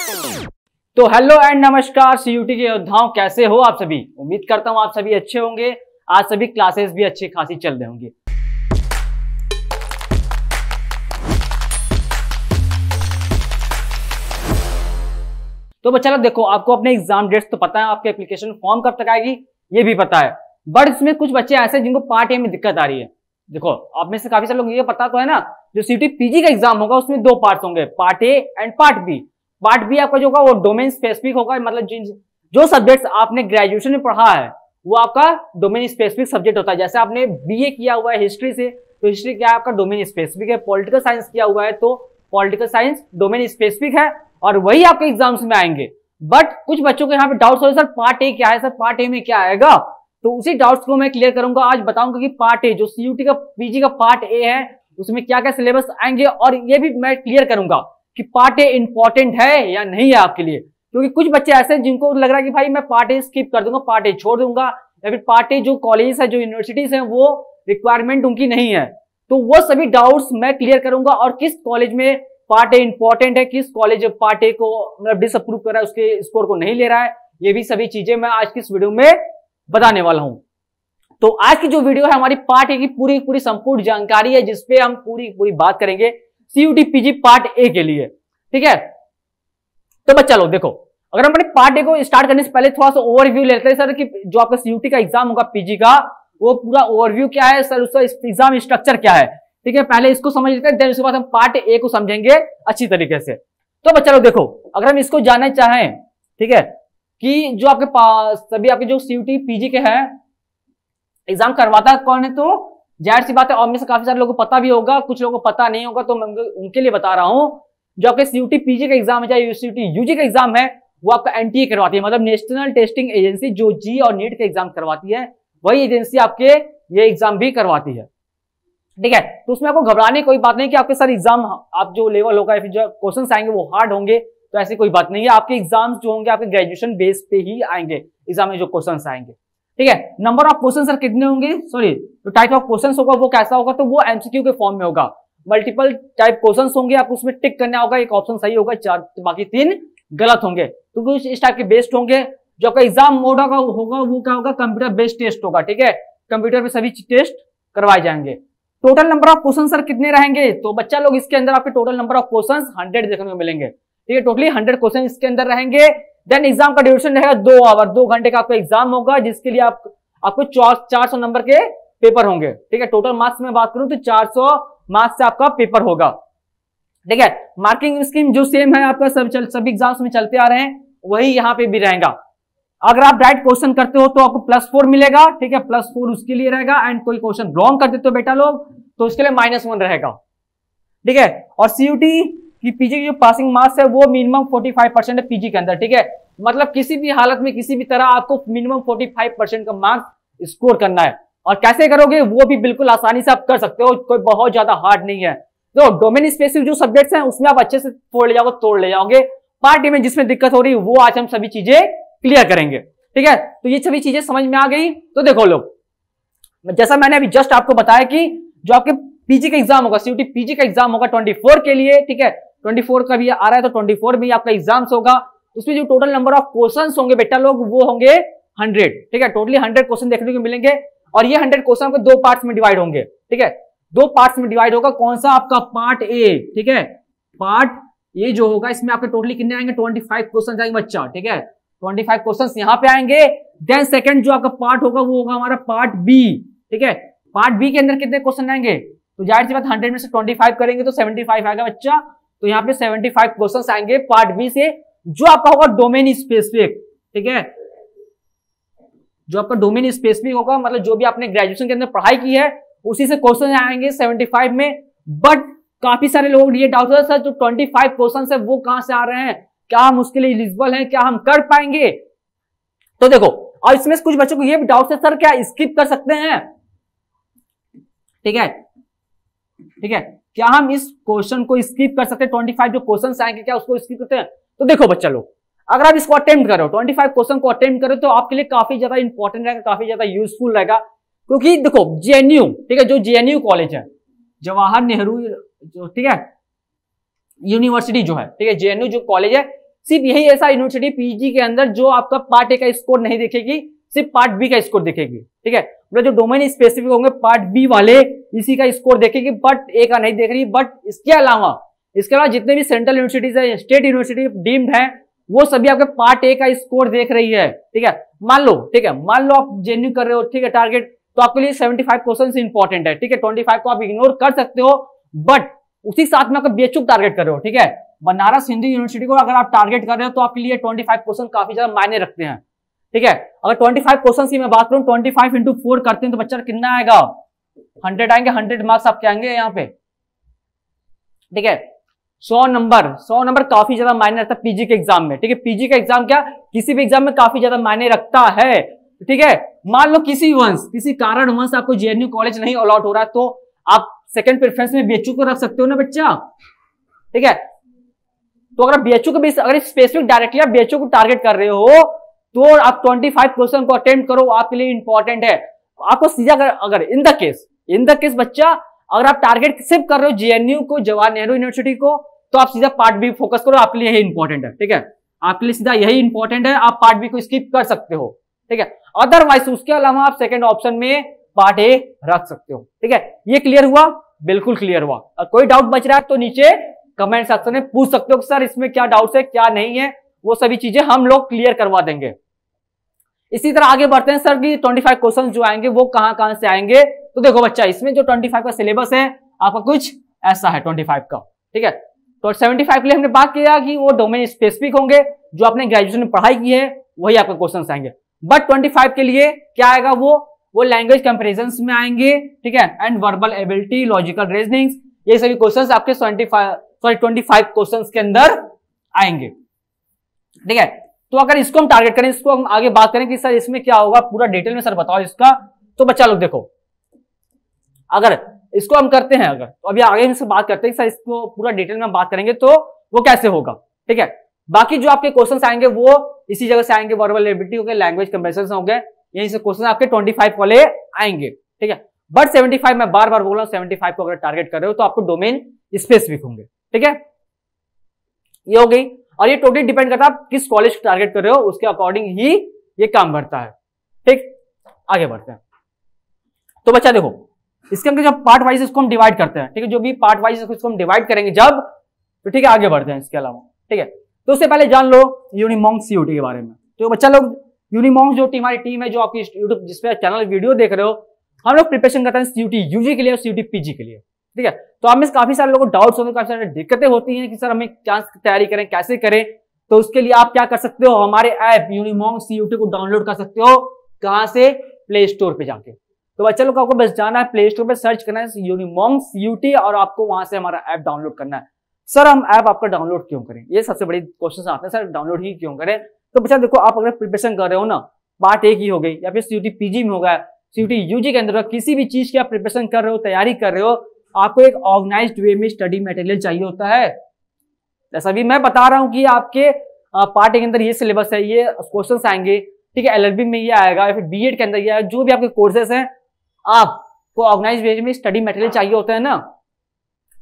तो hello and नमस्कार CUT के योद्धाओं, कैसे हो आप सभी। उम्मीद करता हूं आप सभी अच्छे होंगे। आज सभी क्लासेस भी अच्छी खासी चल रहे होंगे। तो बच्चा लोग देखो, आपको अपने एग्जाम डेट्स तो पता है, आपके एप्लीकेशन फॉर्म कब तक आएगी ये भी पता है, बट इसमें कुछ बच्चे ऐसे हैं जिनको पार्ट ए में दिक्कत आ रही है। देखो, आप में से काफी सारे लोग ये पता तो है ना, जो सीयूटी पीजी का एग्जाम होगा उसमें दो पार्ट्स होंगे, part A and part B. Part B आपका जो होगा वो डोमेन स्पेसिफिक होगा, मतलब जो सब्जेक्ट्स आपने ग्रेजुएशन में पढ़ा है वो आपका डोमेन स्पेसिफिक सब्जेक्ट होता है। जैसे आपने बीए किया हुआ है हिस्ट्री से, तो हिस्ट्री क्या है आपका डोमेन स्पेसिफिक है। पॉलिटिकल साइंस किया हुआ है तो पॉलिटिकल साइंस डोमेन स्पेसिफिक है, और वही आपके एग्जाम्स में आएंगे। बट कुछ बच्चों को यहाँ पे डाउट्स हो, सर पार्ट ए क्या है, सर पार्ट ए में क्या आएगा, तो उसी डाउट्स को मैं क्लियर करूंगा। आज बताऊंगा कि पार्ट ए जो सीयूटी का पीजी का पार्ट ए है उसमें क्या क्या सिलेबस आएंगे, और ये भी मैं क्लियर करूंगा कि पार्ट ए इंपॉर्टेंट है या नहीं है आपके लिए। क्योंकि कुछ बच्चे ऐसे हैं जिनको लग रहा है कि भाई मैं पार्ट ए स्किप कर दूंगा, पार्ट ए छोड़ दूंगा, या फिर पार्ट ए जो कॉलेज है जो यूनिवर्सिटीज है वो रिक्वायरमेंट उनकी नहीं है। तो वो सभी डाउट्स मैं क्लियर करूंगा, और किस कॉलेज में पार्ट ए इंपॉर्टेंट है, किस कॉलेज पार्ट ए को मतलब डिसअप्रूव कर रहा है, उसके स्कोर को नहीं ले रहा है, ये भी सभी चीजें मैं आज की इस वीडियो में बताने वाला हूं। तो आज की जो वीडियो है हमारी पार्ट ए की पूरी संपूर्ण जानकारी है, जिसपे हम पूरी बात करेंगे सीयूटी पीजी पार्ट ए के लिए। ठीक है, तो बच्चा लोग देखो, अगर हम अपने पार्ट ए को स्टार्ट करने से पहले थोड़ा सा ओवरव्यू लेते हैं सर, कि जो आपका सीयूटी का एग्जाम होगा पीजी का, वो पूरा ओवरव्यू क्या है सर, उसका एग्जाम स्ट्रक्चर क्या है। ठीक है, पहले इसको समझ लेते हैं, देन उसके बाद हम पार्ट ए को समझेंगे अच्छी तरीके से। तो बच्चा लोग देखो, अगर हम इसको जानना चाहें, ठीक है, कि जो आपके पास सभी आपके जो सीयूटी पीजी के हैं एग्जाम करवाता कौन है, तो जाहिर सी बात है, और में से काफी सारे लोगों को पता भी होगा, कुछ लोगों को पता नहीं होगा, तो मैं उनके लिए बता रहा हूं। जो आपके सीयूटी पीजी का एग्जाम है, चाहे सीयूटी यूजी का एग्जाम है, वो आपका एनटीए करवाती है, मतलब नेशनल टेस्टिंग एजेंसी, जो जी और नीट के एग्जाम करवाती है, वही एजेंसी आपके ये एग्जाम भी करवाती है। ठीक है, तो उसमें आपको घबराने की कोई बात नहीं कि आपके सर एग्जाम आप जो लेवल होगा या फिर जो क्वेश्चन आएंगे वो हार्ड होंगे, तो ऐसी कोई बात नहीं है। आपके एग्जाम्स जो होंगे आपके ग्रेजुएशन बेस पे ही आएंगे, एग्जाम में जो क्वेश्चन आएंगे। ठीक है, नंबर ऑफ क्वेश्चन सर कितने होंगे, सॉरी जो टाइप ऑफ क्वेश्चन होगा वो कैसा होगा, तो वो एमसीक्यू के फॉर्म में होगा। मल्टीपल टाइप क्वेश्चन होंगे, आपको उसमें टिक करना होगा, एक ऑप्शन सही होगा, चार बाकी तीन गलत होंगे, तो कुछ इस टाइप के बेस्ड होंगे। जो आपका एग्जाम मोड होगा वो क्या होगा, कंप्यूटर बेस्ड टेस्ट होगा। ठीक है, कंप्यूटर पे सभी टेस्ट करवाए जाएंगे। Total number of question sir कितने रहेंगे, तो बच्चा लोग इसके अंदर आपके टोटल नंबर ऑफ क्वेश्चन 100 देखने को मिलेंगे। ठीक है, टोटली 100 क्वेश्चन इसके अंदर रहेंगे। देन एग्जाम का ड्यूरेशन रहेगा 2 आवर, 2 घंटे का आपका एग्जाम होगा, जिसके लिए आपको 400 नंबर के पेपर होंगे। ठीक है, टोटल मार्क्स में बात करूं तो 400 मार्क्स से आपका पेपर होगा। ठीक है, मार्किंग स्कीम जो सेम है आपका सभी एग्जाम्स में चलते आ रहे हैं, वही यहाँ पे भी रहेगा। अगर आप राइट क्वेश्चन करते हो तो आपको +4 मिलेगा। ठीक है, +4 उसके लिए रहेगा, एंड कोई क्वेश्चन रॉन्ग कर देते हो बेटा लोग तो उसके लिए -1 रहेगा। ठीक है, और सीयूटी की पीजी की जो पासिंग मार्क्स है वो मिनिमम 45% है पीजी के अंदर। ठीक है, मतलब किसी भी हालत में किसी भी तरह आपको मिनिमम 45% का मार्क्स स्कोर करना है। और कैसे करोगे वो भी बिल्कुल आसानी से आप कर सकते हो, कोई बहुत ज्यादा हार्ड नहीं है। तो डोमेन स्पेसिफिक जो सब्जेक्ट्स हैं उसमें आप अच्छे से तोड़ ले जाओगे। पार्ट ए में जिसमें दिक्कत हो रही है वो आज हम सभी चीजें क्लियर करेंगे। ठीक है, तो ये सभी चीजें समझ में आ गई। तो देखो लोग, जैसा मैंने अभी जस्ट आपको बताया कि जो आपके पीजी का एग्जाम होगा, सीयूटी पीजी का एग्जाम होगा 24 के लिए। ठीक है, 24 का भी आ रहा है, तो 24 में आपका एग्जाम्स होगा। उसमें जो टोटल नंबर ऑफ क्वेश्चंस होंगे बेटा लोग वो होंगे 100। ठीक है, टोटली 100 क्वेश्चन देखने को मिलेंगे, और ये 100 क्वेश्चन को 2 पार्ट्स में डिवाइड होंगे। ठीक है, 2 पार्ट्स में डिवाइड होगा। कौन सा आपका पार्ट ए। ठीक है, पार्ट ए जो होगा इसमें आपके टोटली कितने आएंगे, 25 क्वेश्चन आएंगे बच्चा। ठीक है, 25 क्वेश्चन यहाँ पे आएंगे। देन सेकंड जो आपका पार्ट होगा वो होगा हमारा पार्ट बी। ठीक है, पार्ट बी के अंदर कितने क्वेश्चन आएंगे, तो जाहिर सी बात 100 में से 25 करेंगे तो 75 आएगा बच्चा, तो यहाँ पे 75 क्वेश्चन आएंगे पार्ट बी से, जो आपका होगा डोमेन स्पेसिफिक। ठीक है, जो आपका डोमेन स्पेसिफिक होगा, मतलब जो भी आपने ग्रेजुएशन के अंदर पढ़ाई की है उसी से क्वेश्चन आएंगे 75 में। बट काफी सारे लोग ये डाउट है सर जो 25 क्वेश्चन है वो कहां से आ रहे हैं, क्या हम उसके लिए एलिजिबल हैं, क्या हम कर पाएंगे। तो देखो, और इसमें कुछ बच्चों को ये भी डाउट है सर क्या स्किप कर सकते हैं। ठीक है, ठीक है, क्या हम इस क्वेश्चन को स्किप कर सकते हैं, 25 जो क्वेश्चन आएंगे क्या उसको स्किप करते हैं। तो देखो बच्चा लोग, अगर आप इसको अटेम्प्ट करो, 25 क्वेश्चन को अटेम्प्ट करो, तो आपके लिए काफी ज्यादा इंपॉर्टेंट रहेगा, काफी ज्यादा यूजफुल रहेगा। क्योंकि देखो जेएनयू, ठीक है, जो जेएनयू कॉलेज है, जवाहर नेहरू जो, ठीक है, यूनिवर्सिटी जो है, ठीक है, जेएनयू जो कॉलेज है, सिर्फ यही ऐसा यूनिवर्सिटी पीजी के अंदर जो आपका पार्ट ए का स्कोर नहीं देखेगी, सिर्फ पार्ट बी का स्कोर देखेगी। ठीक है, मतलब जो डोमेन स्पेसिफिक होंगे पार्ट बी वाले इसी का स्कोर देखेगी, बट ए का नहीं देख रही। बट इसके अलावा जितने भी सेंट्रल यूनिवर्सिटीज है, स्टेट यूनिवर्सिटी डीम्ड है, वो सभी आपके पार्ट ए का स्कोर देख रही है। ठीक है, मान लो आप जेन्यू कर रहे हो, ठीक है, टारगेट, तो आपके लिए 75 क्वेश्चन इंपॉर्टेंट है। ठीक है, 25 को आप इग्नोर कर सकते हो, बट उसी साथ में आपका बीएचयू टारगेट कर रहे हो। ठीक है, बनारस हिंदू यूनिवर्सिटी को अगर आप टारगेट कर रहे हो तो आपके लिए 25 क्वेश्चन काफी ज्यादा मायने रखते हैं। ठीक है, अगर 25 क्वेश्चन की मैं बात करूं, 25 इंटू 4 करते हैं तो बच्चा कितना आएगा, 100 आएंगे, 100 मार्क्स आपके आएंगे यहाँ पे। ठीक है, 100 नंबर काफी ज्यादा मायने रखता है पीजी के एग्जाम में। ठीक है, पीजी का एग्जाम क्या किसी भी एग्जाम में काफी ज्यादा मायने रखता है। ठीक है, मान लो किसी कारणवश आपको जेएनयू कॉलेज नहीं अलॉट हो रहा है, तो आप सेकंड प्रेफरेंस में बीएचयू को रख सकते हो ना बच्चा। ठीक है, तो अगर बीएचयू को भी, अगर स्पेसिफिक डायरेक्टली आप बीएचयू को टारगेट कर रहे हो तो आप 25 क्वेश्चन को अटेम्प्ट करो, आपके लिए इंपॉर्टेंट है। आपको सीधा अगर इन द केस बच्चा अगर आप टारगेट सिर्फ कर रहे हो जेएनयू को, जवाहर नेहरू यूनिवर्सिटी को, तो आप सीधा पार्ट बी फोकस करो, आपके लिए यही इंपॉर्टेंट है। ठीक है, आपके लिए सीधा यही इंपॉर्टेंट है, आप पार्ट बी को स्किप कर सकते हो। ठीक है, अदरवाइज उसके अलावा आप सेकंड ऑप्शन में पार्ट ए रख सकते हो। ठीक है, ये क्लियर हुआ? बिल्कुल क्लियर हुआ। कोई डाउट बच रहा है तो नीचे कमेंट सेक्शन में पूछ सकते हो कि सर इसमें क्या डाउट है, क्या नहीं है, वो सभी चीजें हम लोग क्लियर करवा देंगे। इसी तरह आगे बढ़ते हैं सर कि 25 क्वेश्चन जो आएंगे वो कहां से आएंगे। तो देखो बच्चा, इसमें जो 25 का सिलेबस है आपका कुछ ऐसा है 25 का। ठीक है, तो 75 के लिए हमने बात किया कि वो डोमेन स्पेसिफिक होंगे, जो आपने ग्रेजुएशन में पढ़ाई की है वही आपके क्वेश्चन आएंगे। बट 25 के लिए क्या आएगा, वो लैंग्वेज कंपेरिजन में आएंगे। ठीक है, and verbal ability, logical reasoning, ये सभी क्वेश्चंस आपके 25 क्वेश्चंस के अंदर आएंगे। ठीक है, तो अगर इसको हम टारगेट करें, इसको हम आगे बात करें कि सर इसमें क्या होगा, पूरा डिटेल में सर बताओ इसका। तो बच्चा लोग देखो, अगर इसको हम करते हैं, अगर तो अभी आगे हमसे बात करते हैं सर इसको पूरा डिटेल में बात करेंगे तो वो कैसे होगा। ठीक है, बाकी जो आपके क्वेश्चंस आएंगे वो इसी जगह से आएंगे, वर्बल एबिलिटी हो गए, लैंग्वेज कंपेरिजन हो गए, यहीं से क्वेश्चन आपके 25 वाले आएंगे। ठीक है, बट 75 मैं बार बार बोल रहा हूं, 75 को अगर टारगेट कर रहे हो तो आपको डोमेन स्पेसिफिक होंगे। ठीक है, ये हो गई। और ये टोटली डिपेंड करता है आप किस कॉलेज को टारगेट कर रहे हो, उसके अकॉर्डिंग ही ये काम करता है। ठीक, आगे बढ़ते हैं। तो बच्चा देखो, इसके अंदर जब पार्ट वाइज इसको हम डिवाइड करते हैं, ठीक है, जो भी पार्ट वाइज इसको हम डिवाइड करेंगे जब, तो ठीक है आगे बढ़ते हैं इसके अलावा। ठीक है, तो उससे पहले जान लो यूनिमॉन्क सीयूटी के बारे में। तो बच्चा लोग, यूनिमॉन्क जो हमारी टीम है, जो आपकी यूट्यूब जिसपे चैनल वीडियो देख रहे हो, हम लोग प्रिपरेशन करते हैं सीयूटी यूजी के लिए और सीयूटी पीजी के लिए। ठीक है, तो हमें काफी सारे लोगों को डाउट्स होते हैं, काफी सारी दिक्कतें होती हैं कि सर हमें क्या तैयारी करें, कैसे करें। तो उसके लिए आप क्या कर सकते हो, हमारे ऐप यूनिमॉन्क सीयूटी को डाउनलोड कर सकते हो। कहां से? प्ले स्टोर पे जाके। तो बच्चा लोग आपको बस जाना है, प्ले स्टोर पे सर्च करना है यूनिमॉन्क सीयूटी और आपको वहां से हमारा ऐप डाउनलोड करना है। सर हम ऐप आपका डाउनलोड क्यों करें, ये सबसे बड़ी क्वेश्चन आते हैं, सर डाउनलोड ही क्यों करें। तो बच्चा देखो, आप अगर प्रिपरेशन कर रहे हो ना, पार्ट ए की हो गई या फिर सीयूटी पीजी में हो गया, सीयूटी यूजी के अंदर किसी भी चीज की आप प्रिपरेशन कर रहे हो, तैयारी कर रहे हो, आपको एक ऑर्गेनाइज्ड वे में स्टडी मटेरियल चाहिए होता है। जैसा भी मैं बता रहा हूं कि आपके पार्ट ए के अंदर ये सिलेबस है, ये क्वेश्चंस आएंगे। ठीक है, एलएलबी में ये आएगा या फिर बीएड के अंदर ये आएगा, जो भी आपके कोर्सेस हैं, आपको ऑर्गेनाइज्ड वे में स्टडी मटेरियल चाहिए होता है ना,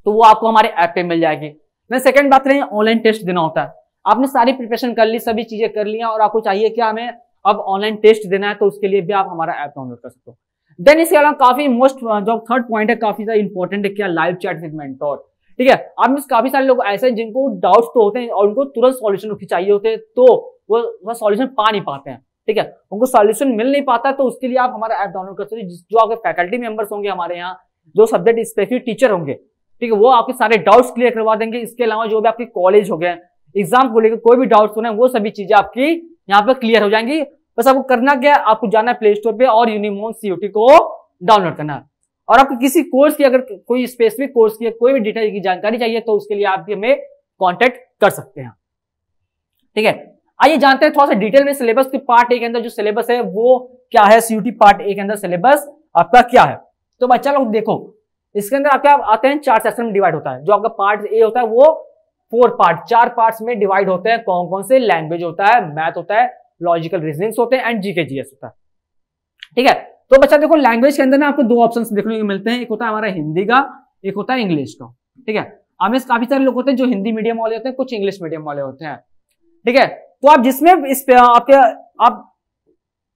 तो वो आपको हमारे ऐप पे मिल जाएगी। मैं सेकंड बात रही, ऑनलाइन टेस्ट देना होता है। आपने सारी प्रिपरेशन कर ली, सभी चीजें कर ली और आपको चाहिए कि हमें अब ऑनलाइन टेस्ट देना है, तो उसके लिए भी आप हमारा ऐप डाउनलोड कर सकते हो। देन इसके अलावा काफी मोस्ट जो थर्ड पॉइंट है, काफी ज्यादा इंपॉर्टेंट है, क्या लाइव चैट विद मेंटोर। ठीक है, आप में काफी सारे लोग ऐसे हैं जिनको डाउट्स तो होते हैं और उनको तुरंत सॉल्यूशन चाहिए होते हैं, तो वो सॉल्यूशन पा नहीं पाते हैं। ठीक है, उनको सॉल्यूशन मिल नहीं पाता, तो उसके लिए आप हमारा ऐप डाउनलोड कर सकते हो। जो आपके फैकल्टी मेंबर्स होंगे हमारे यहाँ, जो सब्जेक्ट स्पेसिफिक टीचर होंगे, ठीक है, वो आपके सारे डाउट्स क्लियर करवा देंगे। इसके अलावा जो भी आपके कॉलेज हो गए, एग्जाम को लेकर कोई भी डाउट्स होना है, वो सभी चीजें आपकी यहाँ पे क्लियर हो जाएंगी। बस आपको करना क्या है, आपको जाना है प्ले स्टोर पे और यूनिमॉन्क सीयूटी को डाउनलोड करना है। और आपको किसी कोर्स की, अगर कोई स्पेसिफिक कोर्स की कोई भी डिटेल की जानकारी चाहिए, तो उसके लिए आप भी हमें कॉन्टेक्ट कर सकते हैं। ठीक है, आइए जानते हैं थोड़ा सा डिटेल में सिलेबस के पार्ट ए के अंदर जो सिलेबस है वो क्या है। सीयूटी पार्ट ए के अंदर सिलेबस आपका क्या है। तो बच्चा लोग देखो, इसके अंदर आपके आते हैं 4 सेक्शन में डिवाइड होता है। जो आपका पार्ट ए होता है वो 4 पार्ट्स में डिवाइड होते हैं। कौन कौन से? लैंग्वेज होता है, मैथ होता है, लॉजिकल रीजनिंग होते हैं एंड जीके जीएस होता है। ठीक है, तो बच्चा देखो, लैंग्वेज के अंदर ना आपको 2 ऑप्शंस देखने को मिलते हैं, एक होता है हमारा हिंदी का, एक होता है इंग्लिश का। ठीक है, हमें काफी सारे लोग होते हैं जो हिंदी मीडियम वाले होते हैं, कुछ इंग्लिश मीडियम वाले होते हैं। ठीक है। तो आप जिसमें इस पे आप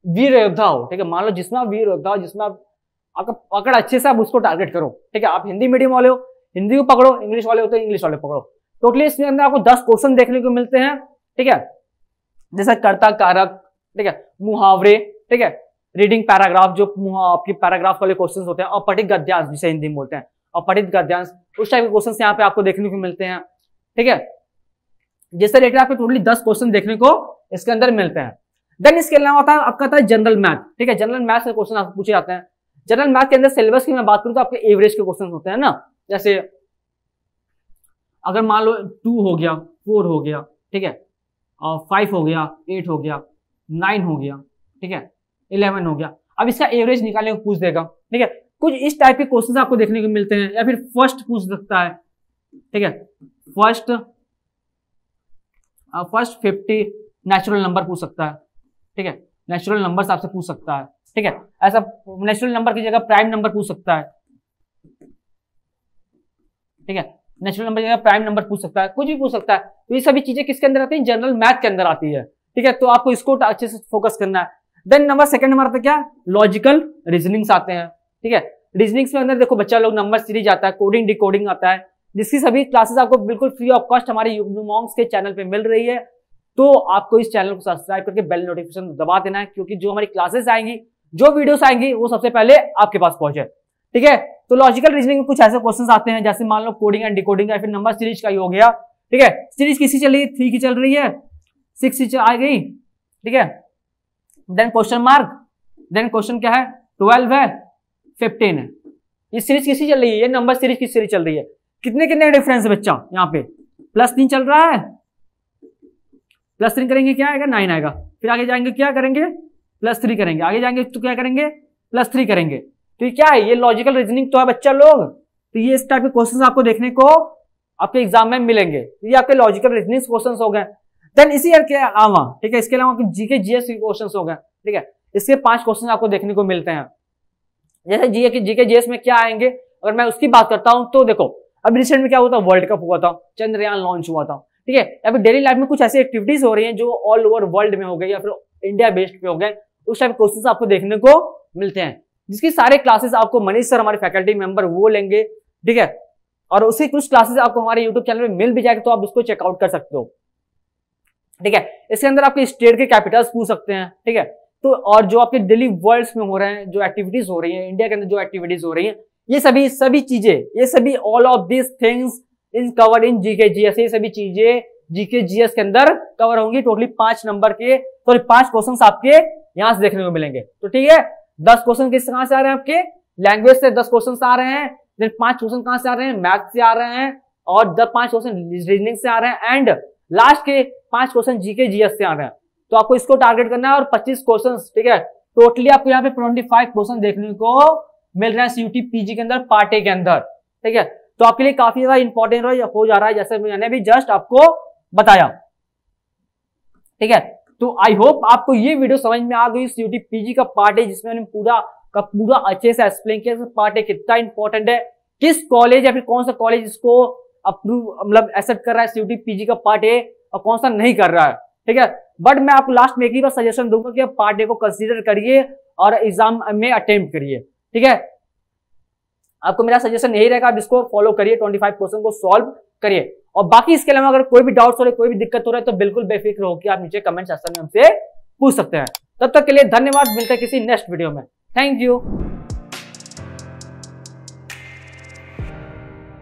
वीर योद्धा हो, ठीक है, मान लो जिसमें आप वीर योद्धा हो, जिसमें आपका पकड़ अच्छे से, आप उसको टारगेट करो, ठीक है। आप हिंदी मीडियम वाले हो, हिंदी को पकड़ो, इंग्लिश वाले हो तो इंग्लिश वाले पकड़ो। टोटली इसमें अंदर आपको 10 क्वेश्चन देखने को मिलते हैं, ठीक है, जैसे कर्ता कारक, ठीक है, मुहावरे, ठीक है, रीडिंग पैराग्राफ, जो आपकी पैराग्राफ वाले क्वेश्चन होते हैं, अपठित गद्यांश जिसे हिंदी में बोलते हैं, अपठित गद्यांश, उस टाइप के क्वेश्चन यहाँ पे आपको देखने को मिलते हैं, ठीक है। जिससे रिलेटेड आपको टोटली 10 क्वेश्चन देखने को इसके अंदर मिलते हैं। देन इसके अलावा होता है आपका जनरल मैथ, ठीक है, जनरल मैथ के क्वेश्चन आपको पूछे जाते हैं। जनरल मैथ के अंदर सिलेबस की मैं बात करूं तो आपके एवरेज के क्वेश्चन होते हैं ना, जैसे अगर मान लो 2 हो गया, 4 हो गया, ठीक है, 5 हो गया, 8 हो गया, 9 हो गया, ठीक है, 11 हो गया। अब इसका एवरेज निकालने को पूछ देगा, ठीक है। कुछ इस टाइप के क्वेश्चन आपको देखने को मिलते हैं, या फिर फर्स्ट पूछ सकता है, ठीक है, फर्स्ट 50 नेचुरल नंबर पूछ सकता है, ठीक है, नेचुरल नंबर आपसे पूछ सकता है, ठीक है। ऐसा नेचुरल नंबर की जगह प्राइम नंबर पूछ सकता है, ठीक है, नेचुरल नंबर की जगह प्राइम नंबर पूछ सकता है, कुछ भी पूछ सकता है। तो ये सभी चीजें किसके अंदर आती है, जनरल मैथ के अंदर आती है, ठीक है। तो आपको इसको अच्छे से फोकस करना है। देन सेकंड नंबर आता है क्या, लॉजिकल रीजनिंग्स आते हैं, ठीक है। रीजनिंग्स में अंदर देखो बच्चा लोग नंबर सीरीज आता है, कोडिंग डिकोडिंग आता है, जिसकी सभी क्लासेस आपको बिल्कुल फ्री ऑफ कॉस्ट हमारे यूट्यूब के चैनल पे मिल रही है। तो आपको इस चैनल को सब्सक्राइब करके बेल नोटिफिकेशन दबा देना है, क्योंकि जो हमारी क्लासेस आएंगी, जो वीडियोस आएंगी, वो सबसे पहले आपके पास पहुंचे, ठीक है। तो लॉजिकल रीजनिंग में कुछ ऐसे क्वेश्चंस आते हैं, जैसे मान लो कोडिंग एंड डिकोडिंग या फिर नंबर सीरीज का ही हो गया, ठीक है। सीरीज किसी चल रही है, 3 की चल रही है, 6 की आ गई, ठीक है। Then question mark, then question क्या है, 12 है, 15 है। ये सीरीज किसी चल रही है, ये नंबर सीरीज की सीरीज चल रही है। कितने कितने डिफरेंस है बच्चा, यहाँ पे +3 चल रहा है, +3 करेंगे क्या आएगा, 9 आएगा। फिर आगे जाएंगे क्या करेंगे, +3 करेंगे, आगे जाएंगे तो क्या करेंगे, +3 करेंगे। तो ये क्या है, ये लॉजिकल रीजनिंग तो है बच्चा लोग। तो ये इस टाइप के क्वेश्चंस आपको देखने को आपके एग्जाम में मिलेंगे। ये आपके लॉजिकल रीजनिंग क्वेश्चंस हो गए। देन इसी ईयर के अलावा, ठीक है, इसके अलावा आपके जीके जीएस के क्वेश्चंस हो गए, ठीक है। इसके 5 क्वेश्चन आपको देखने को मिलते हैं। जैसे जीके जीएस में क्या आएंगे, अगर मैं उसकी बात करता हूं तो देखो, अब रिसेंट में क्या हुआ था, वर्ल्ड कप हुआ था, चंद्रयान लॉन्च हुआ था, ठीक है। या फिर डेली लाइफ में कुछ ऐसी एक्टिविटीज हो रही हैं जो ऑल ओवर वर्ल्ड में हो गई या फिर इंडिया बेस्ड पे हो गए, उस टाइप क्वेश्चंस आपको देखने को मिलते हैं, जिसकी सारे क्लासेस आपको मनीष सर हमारे फैकल्टी मेंबर वो लेंगे, ठीक है। और उसी कुछ क्लासेस आपको हमारे यूट्यूब चैनल में मिल भी जाएगा, तो आप उसको चेकआउट कर सकते हो, ठीक है। इसके अंदर आपके स्टेट के कैपिटल्स पूछ सकते हैं, ठीक है। तो और जो आपके डेली वर्ल्ड्स में हो रहे हैं, जो एक्टिविटीज हो रही हैं, इंडिया के अंदर जो एक्टिविटीज हो रही हैं, ये सभी चीजें, ये सभी all of this things in covered in GK GS, ये सभी चीजें जीके जीएस के अंदर कवर होंगी। टोटली 5 नंबर के, सॉरी 5 क्वेश्चन आपके यहां से देखने को मिलेंगे। तो ठीक है, 10 क्वेश्चन किस कहां से आ रहे हैं, आपके लैंग्वेज से 10 क्वेश्चन आ रहे हैं, देन 5 क्वेश्चन कहां से आ रहे हैं, मैथ से आ रहे हैं, और 5 क्वेश्चन रीजनिंग से आ रहे हैं, एंड लास्ट के 5 क्वेश्चन जीके जीएस से आ रहे हैं। तो आपको इसको टारगेट करना है, और 25 क्वेश्चन, ठीक है। टोटली आपको यहाँ पे 25 क्वेश्चन देखने को मिल रहा है सीयूटी पीजी के अंदर, पार्ट ए के अंदर, ठीक है। तो आपके लिए काफी ज्यादा इंपॉर्टेंट हो जा रहा है, जैसे मैंने भी जस्ट आपको बताया, ठीक है। तो आई होप आपको ये वीडियो समझ में आ गई। सीयूटी पीजी का पार्ट ए, जिसमें मैंने पूरा अच्छे से एक्सप्लेन किया पार्ट ए कितना इंपॉर्टेंट है, किस कॉलेज या फिर कौन सा कॉलेज इसको अप्रूव मतलब एक्सेप्ट कर रहा है सीयूटी पीजी का पार्ट ए, और कौन सा नहीं कर रहा है, ठीक है। बट मैं आपको लास्ट में एक ही बार सजेशन दूंगा कि आप पार्ट ए को कंसीडर करिए और एग्जाम में अटेम्प्ट करिए, ठीक है। आपको मेरा सजेशन यही रहेगा, आप इसको फॉलो करिए, 25 क्वेश्चन को सॉल्व करिए। और बाकी इसके अलावा अगर कोई भी डाउट्स हो रहे, कोई भी दिक्कत हो रहा है, तो बिल्कुल बेफिक्र होकर आप नीचे कमेंट सेक्शन में हमसे पूछ सकते हैं। तब तक के लिए धन्यवाद, मिलते हैं किसी नेक्स्ट वीडियो में। Thank you.